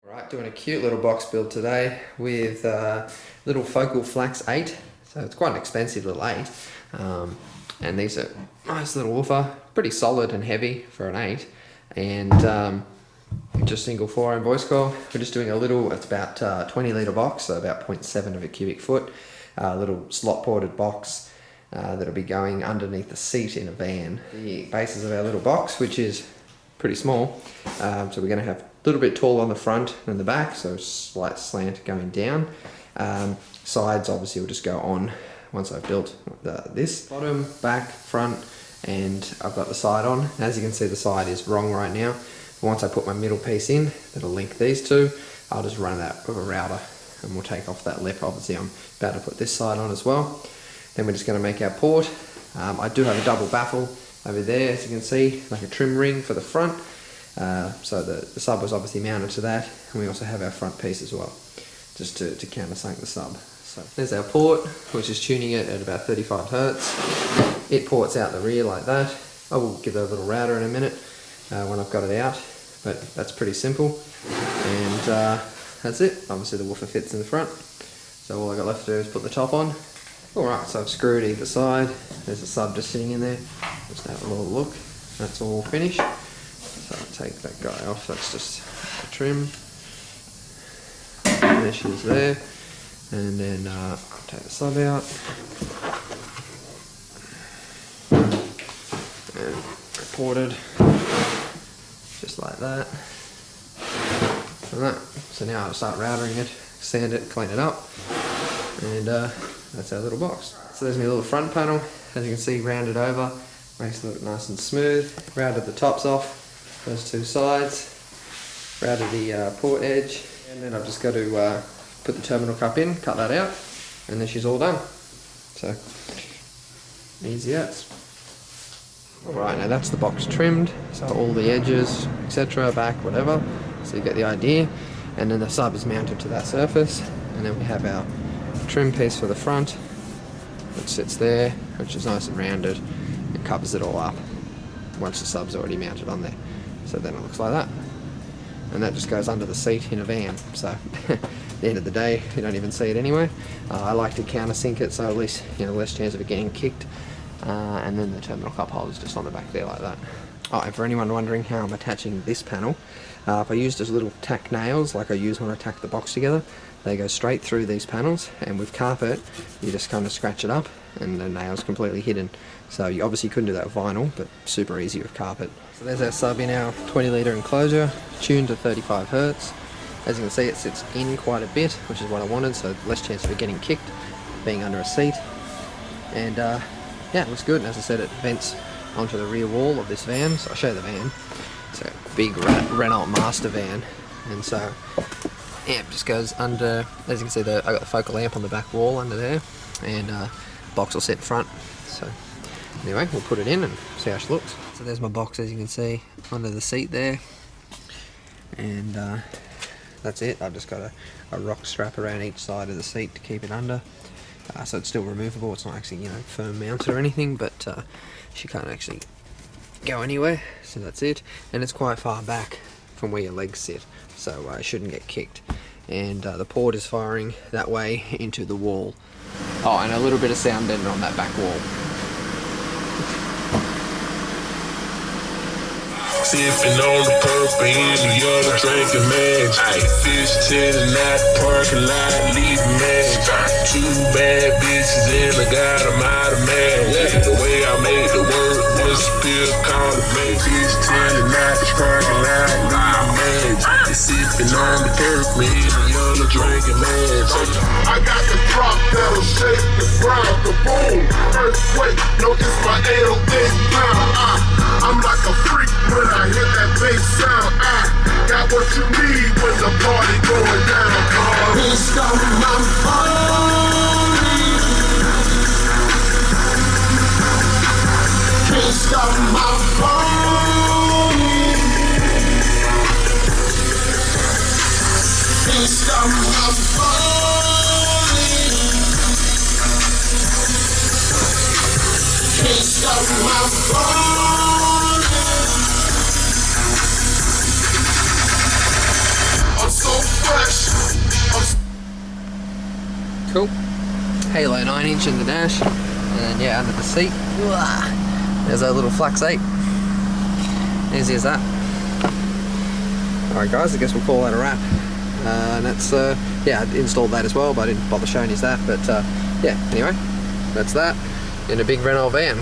Alright, doing a cute little box build today with little Focal Flax 8. So it's quite an expensive little 8. And these are nice little woofer, pretty solid and heavy for an 8. And just single 4-ohm voice coil. We're just doing a little, it's about 20 litre box, so about 0.7 of a cubic foot. Little slot ported box that'll be going underneath the seat in a van. The basis of our little box, which is pretty small, so we're going to have a little bit tall on the front and the back, so slight slant going down. Sides obviously will just go on once I've built this. Bottom, back, front, and I've got the side on. As you can see, the side is wrong right now. But once I put my middle piece in, that'll link these two, I'll just run that with a router and we'll take off that lip. Obviously I'm about to put this side on as well. Then we're just going to make our port. I do have a double baffle over there, as you can see, like a trim ring for the front. So the sub was obviously mounted to that, and we also have our front piece as well, just to countersunk the sub. So there's our port, which is tuning it at about 35 Hertz. It ports out the rear like that. I will give that a little router in a minute when I've got it out, but that's pretty simple. And that's it. Obviously the woofer fits in the front, so all I got left to do is put the top on. Alright, so I've screwed either side. There's a sub just sitting in there. Just have a little look. That's all finished. So I'll take that guy off. That's just a trim. There she is there. And then I'll take the sub out. And reported. Just like that. And that. So now I'll start routering it, sand it, clean it up. And that's our little box. So there's my little front panel, as you can see, rounded over, makes it look nice and smooth. Rounded the tops off, those two sides, routed the port edge, and then I've just got to put the terminal cup in, cut that out, and then she's all done. So, easy as. Alright, now that's the box trimmed, so all the edges, etc., back, whatever, so you get the idea. And then the sub is mounted to that surface, and then we have our trim piece for the front, which sits there, which is nice and rounded and covers it all up once the sub's already mounted on there. So then it looks like that, and that just goes under the seat in a van. So at the end of the day, you don't even see it anyway. I like to countersink it, so at least less chance of it getting kicked. And then the terminal cup holder is just on the back there like that. Oh, and for anyone wondering how I'm attaching this panel, if I use those little tack nails like I use when I tack the box together, they go straight through these panels, and with carpet you just kind of scratch it up and the nail's completely hidden. So you obviously couldn't do that with vinyl, but super easy with carpet. So there's our sub in our 20 litre enclosure, tuned to 35 Hertz. As you can see, it sits in quite a bit, which is what I wanted, so less chance of it getting kicked, being under a seat. And yeah, it looks good. And as I said, it vents onto the rear wall of this van, so I'll show you the van. It's a big Renault master van, and so amp just goes under. As you can see, I got the focal amp on the back wall under there, and box will sit in front. So anyway, we'll put it in and see how she looks. So there's my box, as you can see, under the seat there, and that's it. I've just got a rock strap around each side of the seat to keep it under. So it's still removable. It's not actually firm mounted or anything, but she can't actually go anywhere. So that's it, and it's quite far back from where your legs sit, so it shouldn't get kicked. And the port is firing that way into the wall. Oh, and a little bit of sound deadener on that back wall. Sipping on the purple in the yellow, drinking mags. Fish in that parking lot, leaving mags. Two bad bitches and I got them out of mags. The way I made the word was still calling me. Fish in that parking lot, leaving mags. Sipping on the purple in the yellow, drinking mags. I got the drop that'll shake the ground, the boom, earthquake. No, it's my 808 pound. I'm like a freak when I hear that bass sound. I got what you need when the party going down. Can't stop my party. Can't stop my party. Can't stop my party. Can't stop my party. I'm so Cool. Halo 9-inch in the dash, and yeah, under the seat. There's a little Flax 8. Easy as that. Alright guys, I guess we'll call that a wrap. And that's, yeah, I installed that as well, but I didn't bother showing you that. But yeah, anyway, that's that in a big Renault van.